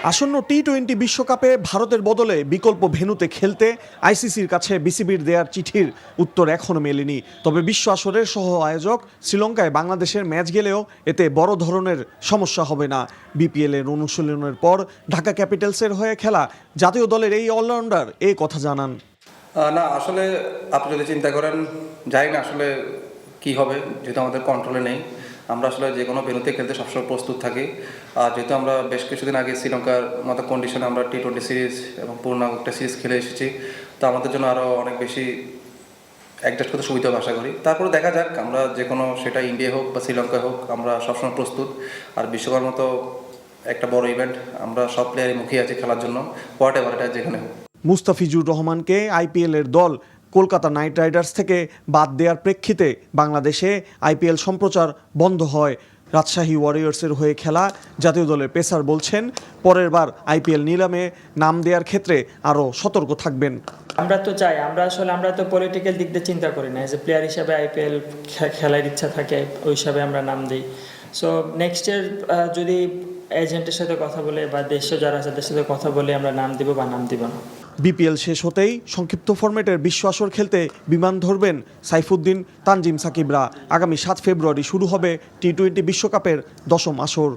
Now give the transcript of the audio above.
আসন্ন টি-20 বিশ্বকাপে ভারতের বদলে বিকল্প ভেন্যুতে খেলতে আইসিসির কাছে বিসিবির দেয়ার চিঠির উত্তর এখনও মেলেনি। তবে বিশ্ব আসরের সহ আয়োজক শ্রীলঙ্কায় বাংলাদেশের ম্যাচ গেলেও এতে বড় ধরনের সমস্যা হবে না। বিপিএলের অনুশীলনের পর ঢাকা ক্যাপিটালসের হয়ে খেলা জাতীয় দলের এই অলরাউন্ডার এই কথা জানান। না আসলে আপনি যদি চিন্তা করেন, জানি না আসলে কি হবে, যেহেতু আমাদের কন্ট্রোলে নেই। আমরা আসলে যে কোনো ভেন্যুতে খেলতে সবসময় প্রস্তুত থাকি। আর যেহেতু আমরা বেশ কিছুদিন আগে শ্রীলঙ্কার মতো কন্ডিশনে আমরা টি-20 সিরিজ এবং পূর্ণাঙ্গ একটা সিরিজ খেলে এসেছি, তো আমাদের জন্য আরও অনেক বেশি অ্যাডজাস্ট করতে সুবিধা হবে আশা করি। তারপরে দেখা যাক, আমরা যে কোনো, সেটা ইন্ডিয়া হোক বা শ্রীলঙ্কা হোক, আমরা সবসময় প্রস্তুত। আর বিশ্বকাপের মতো একটা বড় ইভেন্ট, আমরা সব প্লেয়ারই মুখিয়ে আছি খেলার জন্য, হোয়াট এভার এটা যেখানে হোক। মুস্তাফিজুর রহমানকে আইপিএলের দল কলকাতা নাইট রাইডার্স থেকে বাদ দেওয়ার প্রেক্ষিতে বাংলাদেশে আইপিএল সম্প্রচার বন্ধ হয়। রাজশাহী ওয়ারিয়র্সের হয়ে খেলা জাতীয় দলের পেসার বলছেন, পরের বার আইপিএল নিলামে নাম দেওয়ার ক্ষেত্রে আরও সতর্ক থাকবেন। আমরা তো চাই, আমরা তো পলিটিক্যাল দিক দিয়ে চিন্তা করি না। এজ এ প্লেয়ার হিসাবে আইপিএল খেলার ইচ্ছা থাকে, ওই হিসাবে আমরা নাম দিই। সো নেক্সট ইয়ার যদি এজেন্টের সাথে কথা বলে বা দেশে যারা আছে তাদের সাথে কথা বলে আমরা নাম দিব বা নাম দিব না। বিপিএল শেষ হতেই সংক্ষিপ্ত ফরম্যাটের বিশ্ব আসর খেলতে বিমান ধরবেন সাইফুদ্দিন, তানজিম সাকিবরা। আগামী 7 ফেব্রুয়ারি শুরু হবে টি-20 বিশ্বকাপের 10ম আসর।